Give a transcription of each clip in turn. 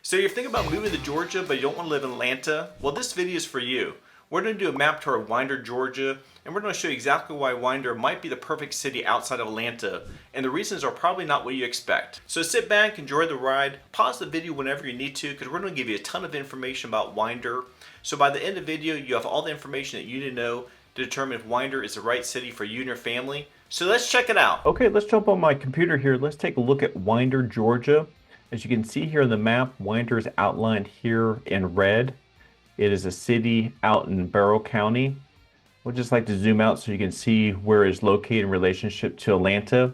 So you're thinking about moving to Georgia, but you don't want to live in Atlanta? Well, this video is for you. We're going to do a map tour of Winder, Georgia, and we're going to show you exactly why Winder might be the perfect city outside of Atlanta, and the reasons are probably not what you expect. So sit back, enjoy the ride, pause the video whenever you need to, because we're going to give you a ton of information about Winder. So by the end of the video, you have all the information that you need to know to determine if Winder is the right city for you and your family. So let's check it out. Okay, let's jump on my computer here. Let's take a look at Winder, Georgia. As you can see here on the map, Winder is outlined here in red. It is a city out in Barrow County. We'll just like to zoom out so you can see where it's located in relationship to Atlanta.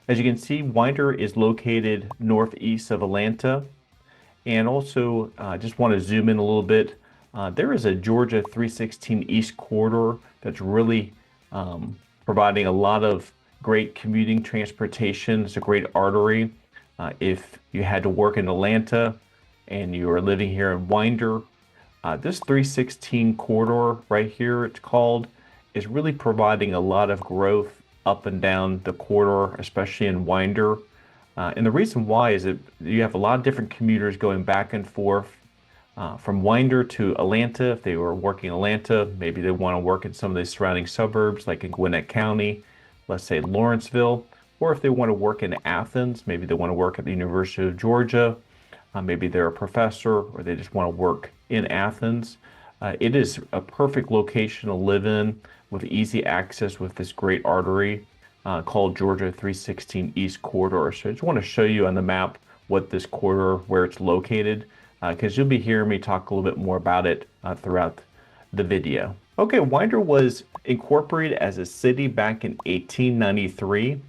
As you can see, Winder is located northeast of Atlanta. And also, just want to zoom in a little bit. There is a Georgia 316 East corridor that's really providing a lot of great commuting transportation. It's a great artery. If you had to work in Atlanta and you are living here in Winder, this 316 corridor right here, it's called, is really providing a lot of growth up and down the corridor, especially in Winder. And the reason why is that you have a lot of different commuters going back and forth from Winder to Atlanta. If they were working in Atlanta, maybe they want to work in some of the surrounding suburbs, like in Gwinnett County, let's say Lawrenceville. Or if they want to work in Athens, maybe they want to work at the University of Georgia, maybe they're a professor, or they just want to work in Athens. It is a perfect location to live in with easy access with this great artery called Georgia 316 East Corridor. So I just want to show you on the map what this corridor, where it's located, because you'll be hearing me talk a little bit more about it throughout the video. Okay, Winder was incorporated as a city back in 1893.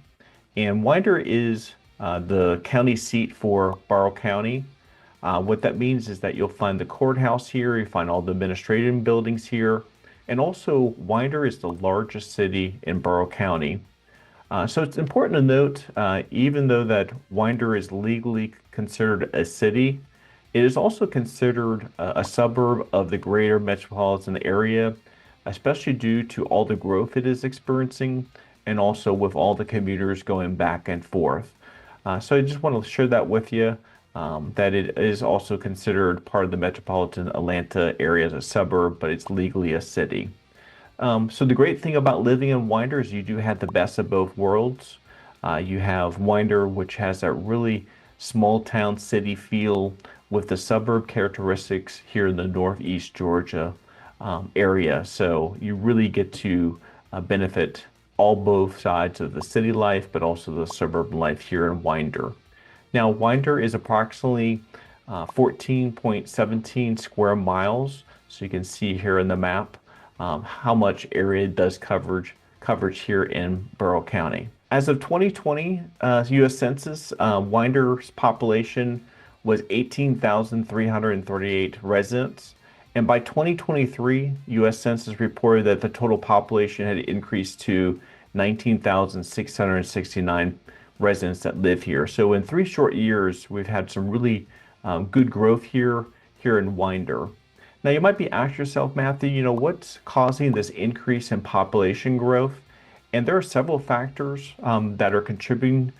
And Winder is the county seat for Barrow County. What that means is that you'll find the courthouse here, you find all the administrative buildings here, and also Winder is the largest city in Barrow County. So it's important to note, even though that Winder is legally considered a city, it is also considered a suburb of the greater metropolitan area, especially due to all the growth it is experiencing, and also with all the commuters going back and forth. So I just want to share that with you, that it is also considered part of the metropolitan Atlanta area as a suburb, but it's legally a city. So the great thing about living in Winder is you do have the best of both worlds. You have Winder, which has that really small town city feel with the suburb characteristics here in the northeast Georgia area. So you really get to benefit both sides of the city life, but also the suburban life here in Winder. Now, Winder is approximately 14.17 square miles. So you can see here in the map how much area does coverage here in Barrow County. As of 2020 U.S. Census, Winder's population was 18,338 residents. And by 2023, U.S. Census reported that the total population had increased to 19,669 residents that live here. So in 3 short years, we've had some really good growth here in Winder. Now you might be asking yourself, Matthew, what's causing this increase in population growth? And there are several factors that are contributing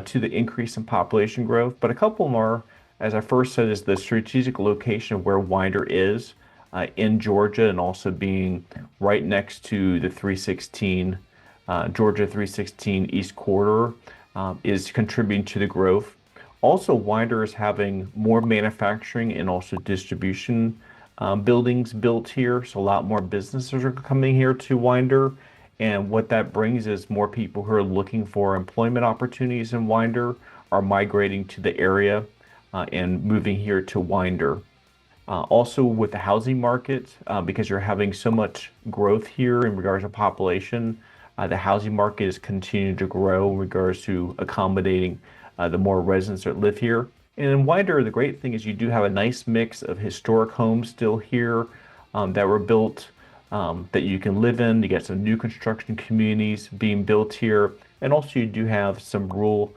to the increase in population growth, but a couple of them are, as I first said, is the strategic location of where Winder is in Georgia, and also being right next to the Georgia 316 East Corridor is contributing to the growth. Also, Winder is having more manufacturing and also distribution buildings built here, so a lot more businesses are coming here to Winder. And what that brings is more people who are looking for employment opportunities in Winder are migrating to the area and moving here to Winder. Also with the housing market, because you're having so much growth here in regards to population, the housing market is continuing to grow in regards to accommodating the more residents that live here. And in Winder, the great thing is you do have a nice mix of historic homes still here that were built that you can live in. You get some new construction communities being built here. And also you do have some rural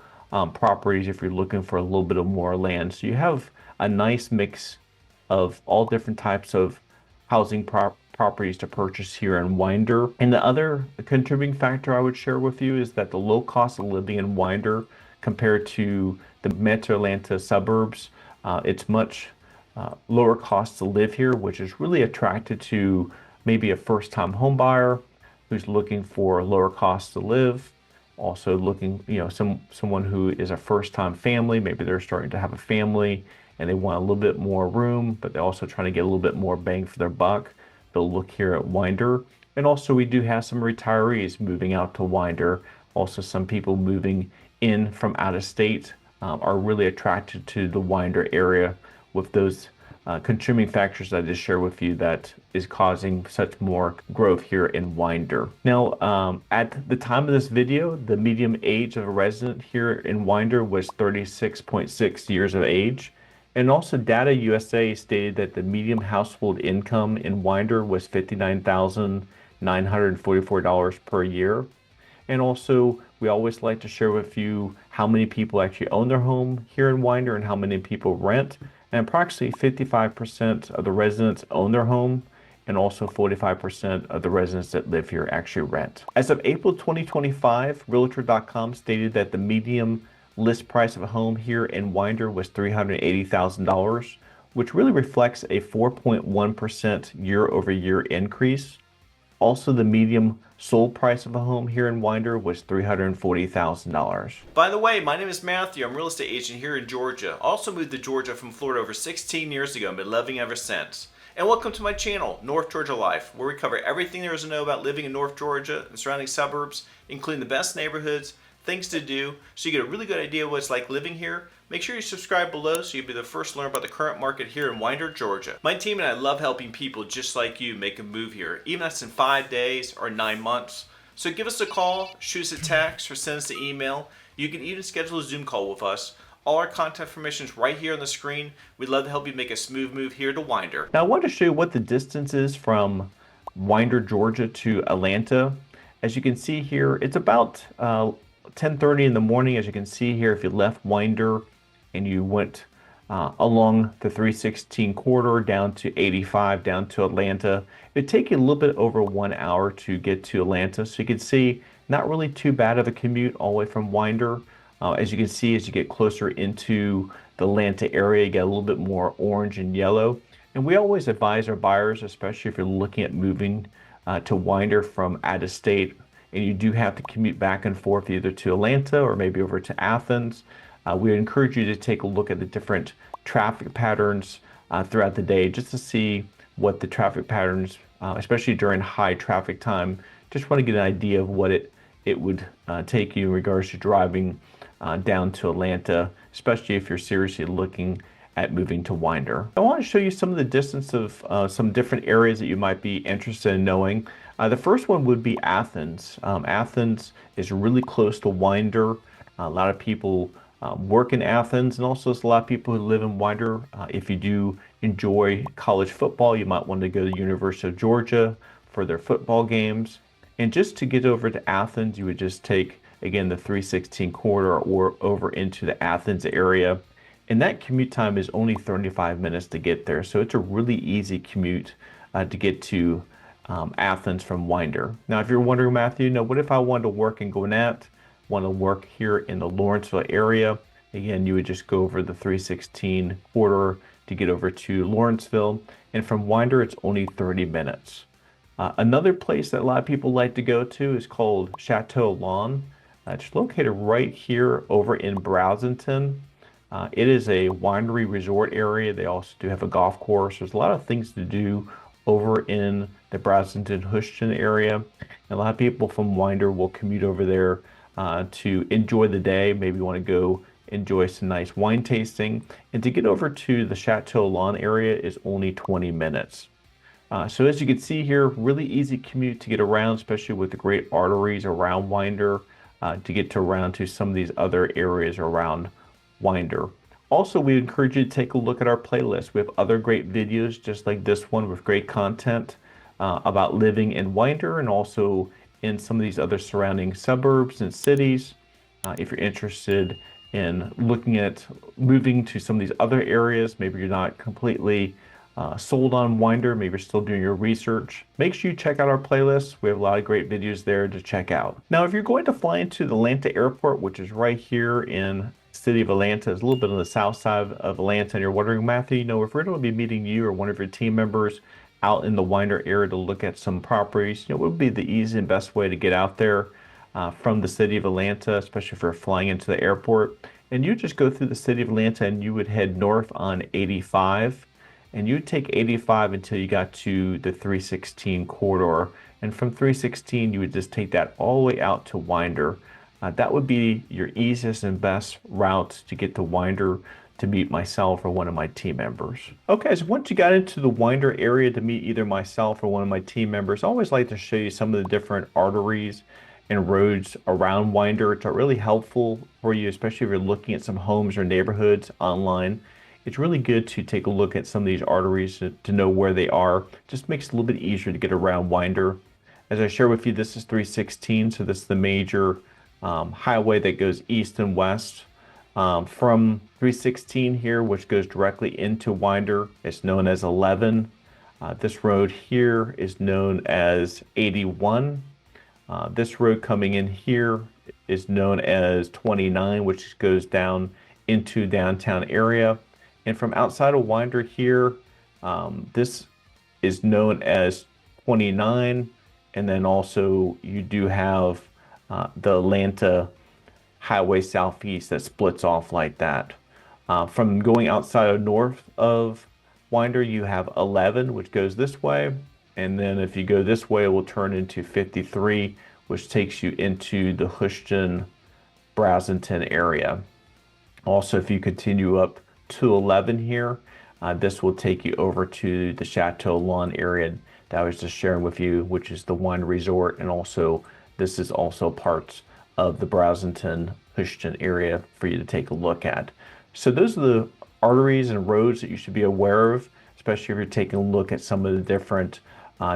properties if you're looking for a little bit of more land. So you have a nice mix of all different types of housing properties to purchase here in Winder. And the other contributing factor I would share with you is that the low cost of living in Winder compared to the Metro Atlanta suburbs It's much lower cost to live here, which is really attracted to maybe a first-time home buyer who's looking for lower cost to live. Also looking, someone who is a first-time family, maybe they're starting to have a family and they want a little bit more room, but they're also trying to get a little bit more bang for their buck. They'll look here at Winder. And also we do have some retirees moving out to Winder. Also some people moving in from out of state are really attracted to the Winder area with those contributing factors that I just shared with you that is causing such more growth here in Winder. Now, at the time of this video, the median age of a resident here in Winder was 36.6 years of age. And also Data USA stated that the median household income in Winder was $59,944 per year. And also, we always like to share with you how many people actually own their home here in Winder and how many people rent. And approximately 55% of the residents own their home, and also 45% of the residents that live here actually rent. As of April 2025, Realtor.com stated that the median list price of a home here in Winder was $380,000, which really reflects a 4.1% year-over-year increase. Also, the median sold price of a home here in Winder was $340,000. By the way, my name is Matthew. I'm a real estate agent here in Georgia. I also moved to Georgia from Florida over 16 years ago and been loving ever since. And welcome to my channel, North Georgia Life, where we cover everything there is to know about living in North Georgia and surrounding suburbs, including the best neighborhoods, things to do, so you get a really good idea of what it's like living here. Make sure you subscribe below so you'll be the first to learn about the current market here in Winder, Georgia. My team and I love helping people just like you make a move here, even if it's in 5 days or 9 months. So give us a call, shoot us a text, or send us an email. You can even schedule a Zoom call with us. All our contact information is right here on the screen. We'd love to help you make a smooth move here to Winder. Now I want to show you what the distance is from Winder, Georgia to Atlanta. As you can see here, it's about 10:30 in the morning. As you can see here, if you left Winder and you went along the 316 corridor down to 85 down to Atlanta, it'd take you a little bit over 1 hour to get to Atlanta. So you can see not really too bad of a commute all the way from Winder. As you can see, as you get closer into the Atlanta area, you get a little bit more orange and yellow. And we always advise our buyers, especially if you're looking at moving to Winder from out of state, and you do have to commute back and forth either to Atlanta or maybe over to Athens. We encourage you to take a look at the different traffic patterns throughout the day just to see what the traffic patterns, especially during high traffic time, just want to get an idea of what it would take you in regards to driving down to Atlanta, especially if you're seriously looking at moving to Winder. I want to show you some of the distance of some different areas that you might be interested in knowing. The first one would be Athens. Athens is really close to Winder. A lot of people work in Athens, and also there's a lot of people who live in Winder. If you do enjoy college football, you might want to go to the University of Georgia for their football games. And just to get over to Athens, you would just take, again, the 316 corridor or over into the Athens area. And that commute time is only 35 minutes to get there. So it's a really easy commute to get to Athens from Winder. Now, if you're wondering, Matthew, what if I wanted to work in Gwinnett, want to work here in the Lawrenceville area? Again, you would just go over the 316 corridor to get over to Lawrenceville. And from Winder, it's only 30 minutes. Another place that a lot of people like to go to is called Chateau Lawn. It's located right here over in Browsington. It is a winery resort area. They also do have a golf course. There's a lot of things to do over in the Browsington-Houston area. And a lot of people from Winder will commute over there to enjoy the day. Maybe you want to go enjoy some nice wine tasting. And to get over to the Chateau Lawn area is only 20 minutes. So as you can see here, really easy commute to get around, especially with the great arteries around Winder, to get around to some of these other areas around Winder. Also, we encourage you to take a look at our playlist. We have other great videos just like this one with great content about living in Winder and also in some of these other surrounding suburbs and cities. If you're interested in looking at moving to some of these other areas, maybe you're not completely sold on Winder, maybe you're still doing your research, make sure you check out our playlist. We have a lot of great videos there to check out. Now, if you're going to fly into the Atlanta airport, which is right here in city of Atlanta. It's a little bit on the south side of Atlanta, and you're wondering, Matthew, if we're going to be meeting you or one of your team members out in the Winder area to look at some properties, what would be the easy and best way to get out there from the city of Atlanta, especially if you're flying into the airport? And you just go through the city of Atlanta and you would head north on 85, and you'd take 85 until you got to the 316 corridor. And from 316, you would just take that all the way out to Winder. That would be your easiest and best route to get to Winder to meet myself or one of my team members. Okay, so once you got into the Winder area to meet either myself or one of my team members, I always like to show you some of the different arteries and roads around Winder. It's really helpful for you, especially if you're looking at some homes or neighborhoods online. It's really good to take a look at some of these arteries to know where they are. Just makes it a little bit easier to get around Winder. As I share with you, this is 316, so this is the major highway that goes east and west. From 316 here, which goes directly into Winder, it's known as 11. This road here is known as 81. This road coming in here is known as 29, which goes down into downtown area. And from outside of Winder here, this is known as 29. And then also you do have the Atlanta Highway Southeast that splits off like that. From going outside of north of Winder, you have 11, which goes this way. And then if you go this way, it will turn into 53, which takes you into the Houston, Brazelton area. Also, if you continue up to 11 here, this will take you over to the Chateau Lawn area that I was just sharing with you, which is the wine resort. And also, this is also parts of the Brazelton, Houston area for you to take a look at. So those are the arteries and roads that you should be aware of, especially if you're taking a look at some of the different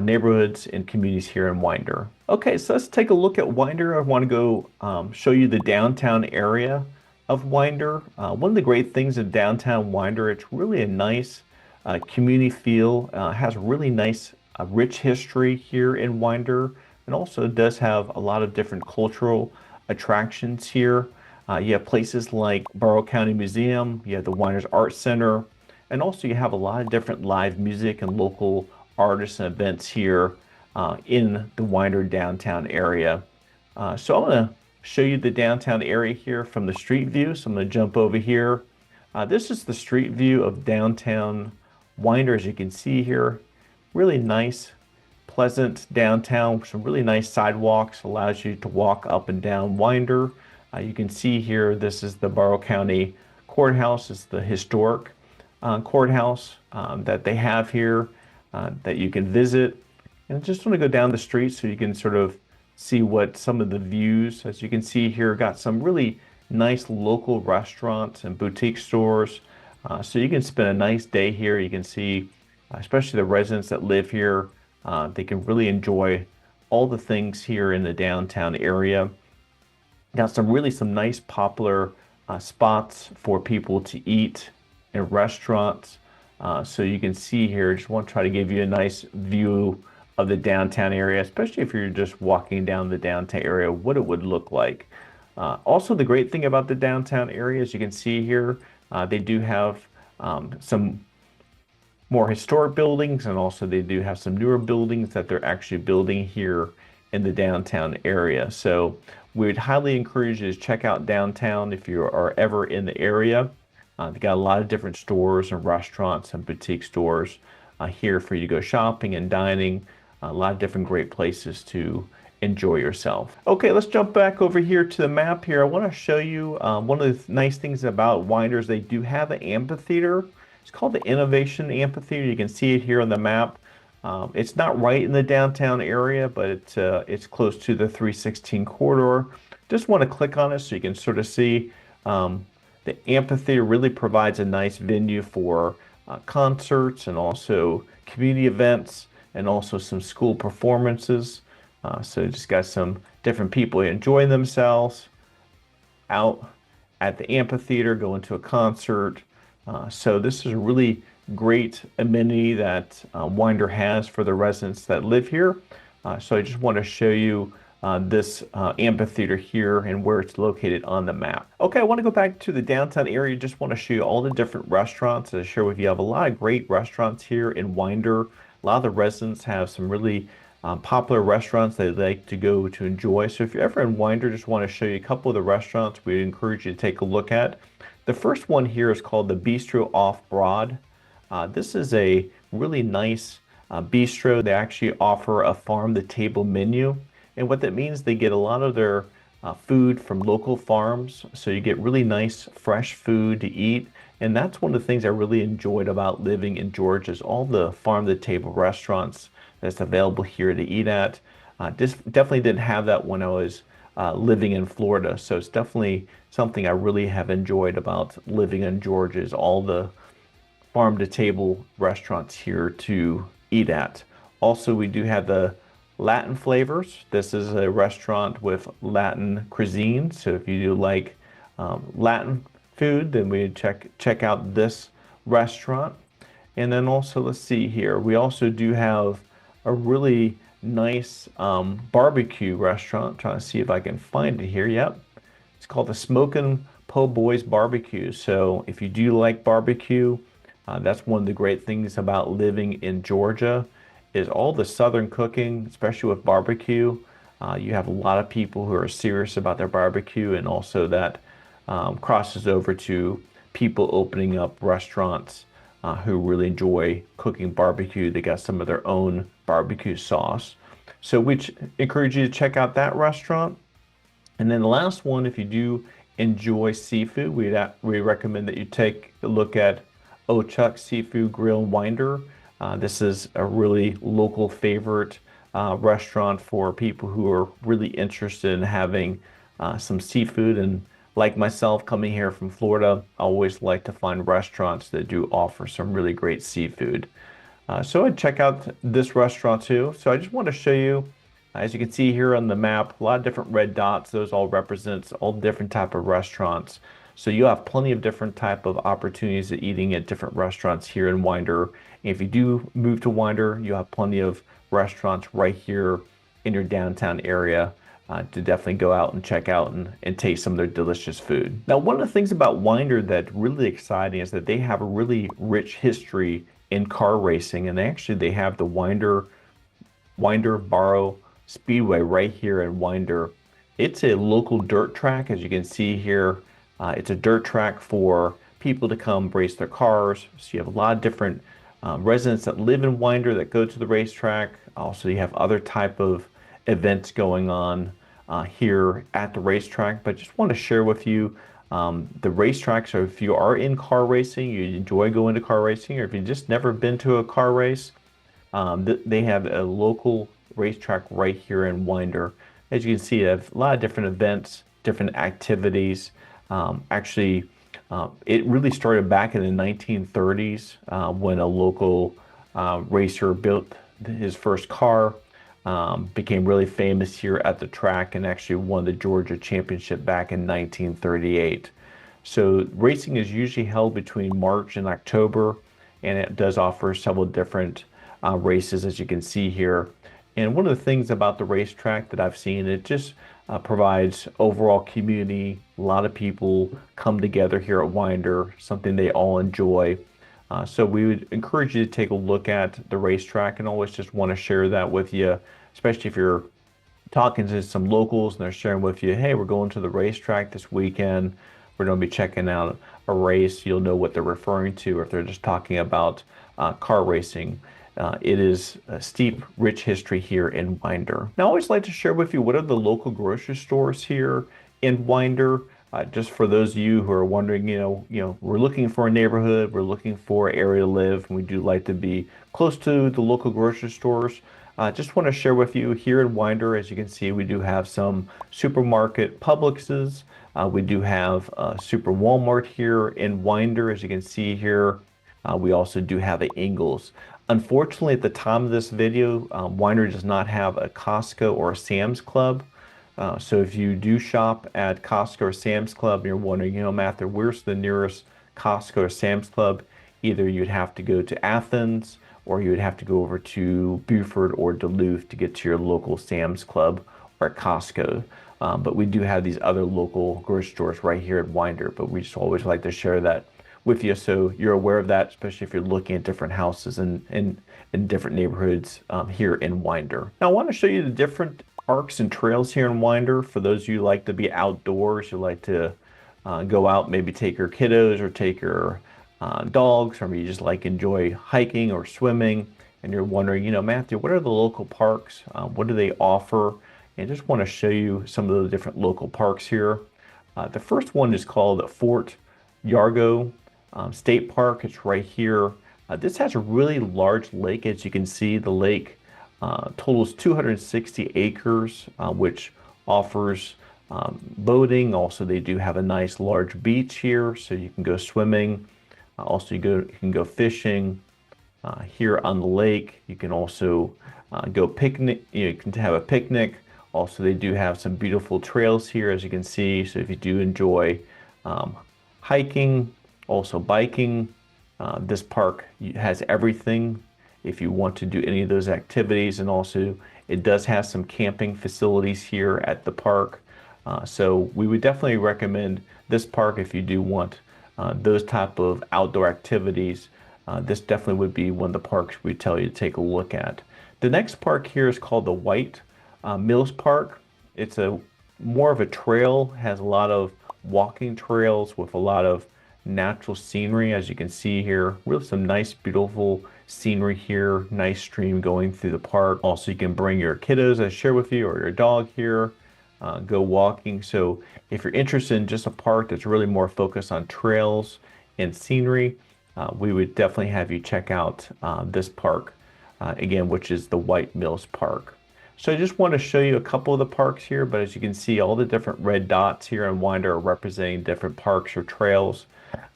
neighborhoods and communities here in Winder. Okay, so let's take a look at Winder. I want to go show you the downtown area of Winder. One of the great things of downtown Winder, it's really a nice community feel. Has really nice, rich history here in Winder, and also does have a lot of different cultural attractions here. You have places like Barrow County Museum, you have the Winder's Art Center, and also you have a lot of different live music and local artists and events here in the Winder downtown area. So I'm going to show you the downtown area here from the street view. So I'm going to jump over here. This is the street view of downtown Winder, as you can see here. Really nice, pleasant downtown, some really nice sidewalks, allows you to walk up and down Winder. You can see here, this is the Barrow County Courthouse. It's the historic courthouse that they have here that you can visit. And I just want to go down the street so you can sort of see what some of the views, as you can see here, got some really nice local restaurants and boutique stores. So you can spend a nice day here. You can see, especially the residents that live here, they can really enjoy all the things here in the downtown area. Got some nice popular spots for people to eat and restaurants. So you can see here, just want to try to give you a nice view of the downtown area, especially if you're just walking down the downtown area, what it would look like. Also, the great thing about the downtown area, as you can see here, they do have some more historic buildings, and also they do have some newer buildings that they're actually building here in the downtown area. So we would highly encourage you to check out downtown if you are ever in the area. They got a lot of different stores and restaurants and boutique stores here for you to go shopping and dining. A lot of different great places to enjoy yourself. Okay, let's jump back over here to the map here. I want to show you one of the nice things about Winder is they do have an amphitheater. It's called the Innovation Amphitheater. You can see it here on the map. It's not right in the downtown area, but it's close to the 316 corridor. Just want to click on it so you can sort of see the amphitheater really provides a nice venue for concerts and also community events and also some school performances. So just got some different people enjoying themselves out at the amphitheater, going to a concert. So this is a really great amenity that Winder has for the residents that live here. So I just want to show you this amphitheater here and where it's located on the map. Okay, I want to go back to the downtown area. Just want to show you all the different restaurants. To share with you, I have a lot of great restaurants here in Winder. A lot of the residents have some really popular restaurants they like to go to enjoy. So if you're ever in Winder, just want to show you a couple of the restaurants we encourage you to take a look at. The first one here is called the Bistro Off Broad. This is a really nice bistro. They actually offer a farm-to-table menu. And what that means, they get a lot of their food from local farms. So you get really nice, fresh food to eat. And that's one of the things I really enjoyed about living in Georgia is all the farm-to-table restaurants that's available here to eat at. Just definitely didn't have that when I was living in Florida. So it's definitely something I really have enjoyed about living in Georgia is all the farm-to-table restaurants here to eat at. Also, we do have the Latin flavors. This is a restaurant with Latin cuisine. So if you do like Latin food, then we check out this restaurant. And then also, let's see here. We also do have a really nice barbecue restaurant. Trying to see if I can find it here. Yep. It's called the Smokin' Po' Boys Barbecue. So if you do like barbecue, that's one of the great things about living in Georgia is all the Southern cooking, especially with barbecue. You have a lot of people who are serious about their barbecue, and also that crosses over to people opening up restaurants who really enjoy cooking barbecue. They got some of their own barbecue sauce. So we encourage you to check out that restaurant. And then the last one, if you do enjoy seafood, we recommend that you take a look at Ochuck Seafood Grill and Winder. This is a really local favorite restaurant for people who are really interested in having some seafood. And like myself, coming here from Florida, I always like to find restaurants that do offer some really great seafood. So I'd check out this restaurant too. So I just want to show you, as you can see here on the map, a lot of different red dots. Those all represents all different type of restaurants. So you have plenty of different type of opportunities at eating at different restaurants here in Winder. And if you do move to Winder, you have plenty of restaurants right here in your downtown area to definitely go out and check out and taste some of their delicious food. Now, one of the things about Winder that's really exciting is that they have a really rich history in car racing, and they have the Winder-Barrow Speedway right here in Winder. It's a local dirt track, as you can see here. It's a dirt track for people to come race their cars. So you have a lot of different residents that live in Winder that go to the racetrack. Also, you have other type of events going on here at the racetrack. But just want to share with you the racetrack. So if you are in car racing, you enjoy going to car racing, or if you've just never been to a car race, they have a local racetrack right here in Winder. As you can see, they have a lot of different events, different activities. It really started back in the 1930s when a local racer built his first car, became really famous here at the track, and actually won the Georgia Championship back in 1938. So racing is usually held between March and October, and it does offer several different races, as you can see here. And one of the things about the racetrack that I've seen, it just provides overall community. A lot of people come together here at Winder, something they all enjoy. So we would encourage you to take a look at the racetrack, and always just want to share that with you, especially if you're talking to some locals and they're sharing with you, hey, we're going to the racetrack this weekend. We're going to be checking out a race. You'll know what they're referring to, or if they're just talking about car racing. It is a steep, rich history here in Winder. Now, I always like to share with you what are the local grocery stores here in Winder. Just for those of you who are wondering, we're looking for a neighborhood, we're looking for an area to live, and we do like to be close to the local grocery stores. Just want to share with you here in Winder, as you can see, we do have some supermarket Publixes. We do have a Super Walmart here in Winder, as you can see here. We also do have an Ingles. Unfortunately, at the time of this video, Winder does not have a Costco or a Sam's Club. So if you do shop at Costco or Sam's Club, and you're wondering, Matthew, where's the nearest Costco or Sam's Club? Either you'd have to go to Athens, or you would have to go over to Beaufort or Duluth to get to your local Sam's Club or at Costco. But we do have these other local grocery stores right here at Winder. But we just always like to share that with you so you're aware of that, especially if you're looking at different houses in different neighborhoods here in Winder. Now, I want to show you the different parks and trails here in Winder. For those of you who like to be outdoors, you like to go out, maybe take your kiddos or take your dogs, or you just like enjoy hiking or swimming, and you're wondering, Matthew, what are the local parks? What do they offer? And just want to show you some of the different local parks here. The first one is called Fort Yargo State Park. It's right here. This has a really large lake. As you can see, the lake totals 260 acres, which offers boating. Also, they do have a nice large beach here, so you can go swimming. Also, you can go fishing here on the lake. You can also go picnic. You can have a picnic. Also, they do have some beautiful trails here, as you can see. So if you do enjoy hiking, also biking, this park has everything if you want to do any of those activities. And also, it does have some camping facilities here at the park. So we would definitely recommend this park if you do want those type of outdoor activities. This definitely would be one of the parks we tell you to take a look at. The next park here is called the White Mills Park. It's more of a trail, has a lot of walking trails with a lot of natural scenery, as you can see here. Really some nice, beautiful scenery here. Nice stream going through the park. Also, you can bring your kiddos, as I share with you, or your dog here. Go walking. So if you're interested in just a park that's really more focused on trails and scenery, we would definitely have you check out this park again, which is the White Mills Park. So I just want to show you a couple of the parks here, but as you can see, all the different red dots here in Winder are representing different parks or trails.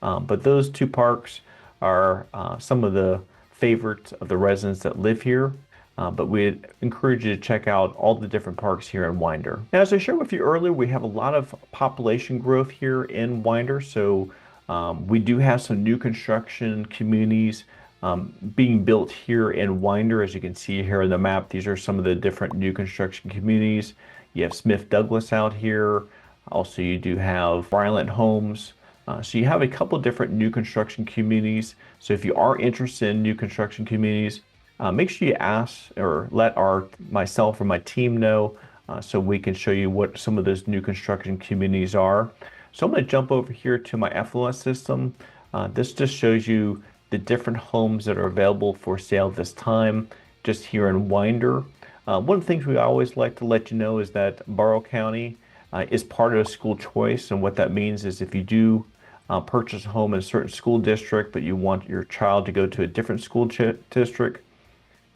But those two parks are some of the favorites of the residents that live here. But we encourage you to check out all the different parks here in Winder. Now, as I shared with you earlier, we have a lot of population growth here in Winder. So we do have some new construction communities being built here in Winder. As you can see here in the map, these are some of the different new construction communities. You have Smith Douglas out here. Also, you do have Bryland Homes. So you have a couple different new construction communities. So if you are interested in new construction communities, make sure you ask or let myself or my team know so we can show you what some of those new construction communities are. So I'm going to jump over here to my FLS system. This just shows you the different homes that are available for sale this time, just here in Winder. One of the things we always like to let you know is that Barrow County is part of school choice. And what that means is if you do purchase a home in a certain school district, but you want your child to go to a different school district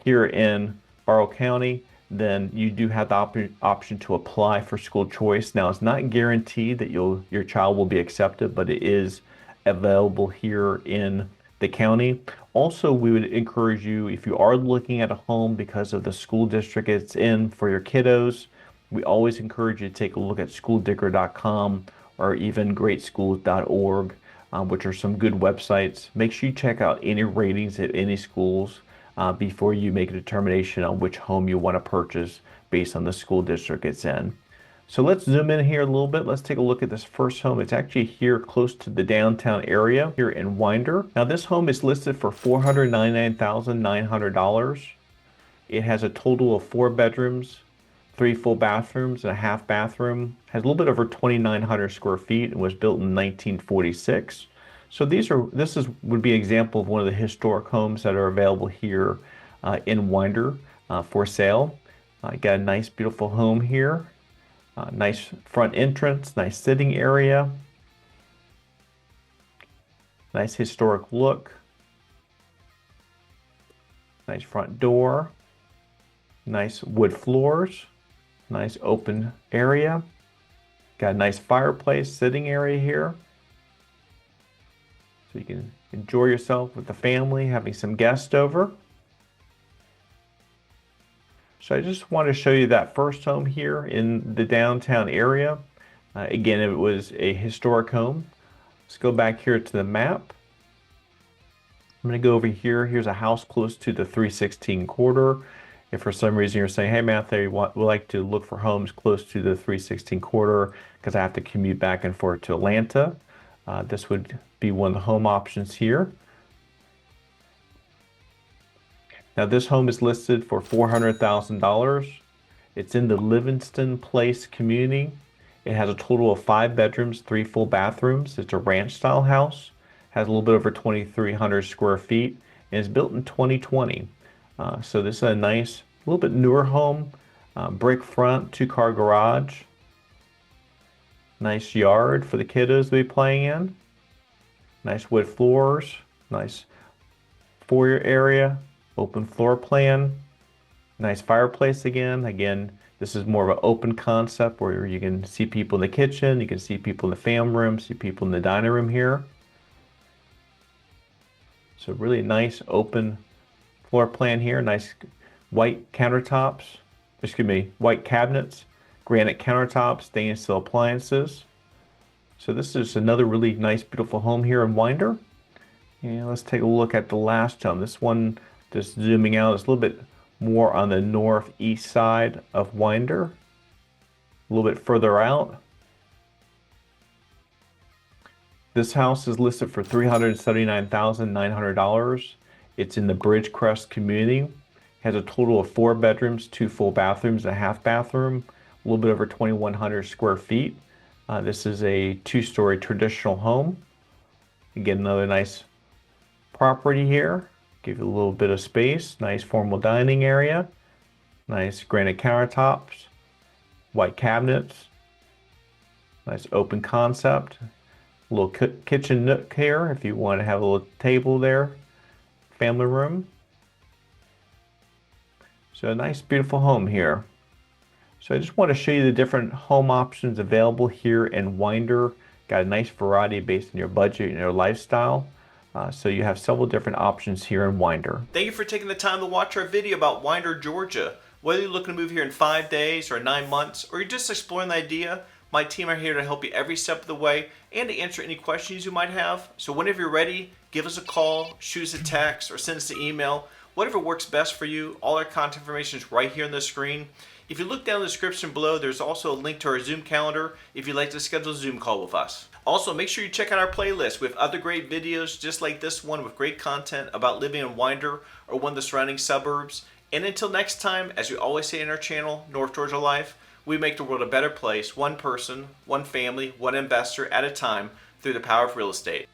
here in Barrow County, then you do have the option to apply for school choice. Now, it's not guaranteed that your child will be accepted, but it is available here in the county. Also, we would encourage you, if you are looking at a home because of the school district it's in for your kiddos, we always encourage you to take a look at schooldicker.com or even greatschools.org, which are some good websites. Make sure you check out any ratings at any schools before you make a determination on which home you want to purchase based on the school district it's in. So let's zoom in here a little bit. Let's take a look at this first home. It's actually here close to the downtown area here in Winder. Now this home is listed for $499,900. It has a total of 4 bedrooms, 3 full bathrooms, and a half bathroom. Has a little bit over 2,900 square feet and was built in 1946. So this would be an example of one of the historic homes that are available here in Winder for sale. Got a nice, beautiful home here. Nice front entrance, nice sitting area. Nice historic look. Nice front door. Nice wood floors. Nice open area. Got a nice fireplace sitting area here. So you can enjoy yourself with the family, having some guests over. So I just want to show you that first home here in the downtown area. Again, it was a historic home. Let's go back here to the map. I'm going to go over here. Here's a house close to the 316 corridor. If for some reason you're saying, hey, Matthew, we like to look for homes close to the 316 corridor because I have to commute back and forth to Atlanta, this would be one of the home options here. Now, this home is listed for $400,000. It's in the Livingston Place community. It has a total of 5 bedrooms, 3 full bathrooms. It's a ranch style house, has a little bit over 2,300 square feet, and is built in 2020. So this is a nice, a little bit newer home, brick front, 2-car garage, nice yard for the kiddos to be playing in, nice wood floors, nice foyer area, open floor plan, nice fireplace again. Again, this is more of an open concept where you can see people in the kitchen, you can see people in the family room, see people in the dining room here. So really nice open floor plan here, nice white countertops, white cabinets, granite countertops, stainless steel appliances. So this is another really nice, beautiful home here in Winder. And let's take a look at the last home. This one, just zooming out, is a little bit more on the northeast side of Winder, a little bit further out. This house is listed for $379,900. It's in the Bridgecrest community. It has a total of 4 bedrooms, 2 full bathrooms, a half bathroom, a little bit over 2,100 square feet. This is a 2-story traditional home. Again, another nice property here. Give you a little bit of space. Nice formal dining area. Nice granite countertops. White cabinets. Nice open concept. A little kitchen nook here if you want to have a little table there. Family room. So a nice, beautiful home here. So I just want to show you the different home options available here in Winder. Got a nice variety based on your budget and your lifestyle. So you have several different options here in Winder. Thank you for taking the time to watch our video about Winder, Georgia. Whether you're looking to move here in 5 days or 9 months, or you're just exploring the idea, my team are here to help you every step of the way and to answer any questions you might have. So whenever you're ready, give us a call, shoot us a text, or send us an email. Whatever works best for you. All our contact information is right here on the screen. If you look down in the description below, there's also a link to our Zoom calendar if you'd like to schedule a Zoom call with us. Also, make sure you check out our playlist. We have other great videos just like this one with great content about living in Winder or one of the surrounding suburbs. And until next time, as we always say in our channel, North Georgia Life, we make the world a better place, one person, one family, one investor at a time through the power of real estate.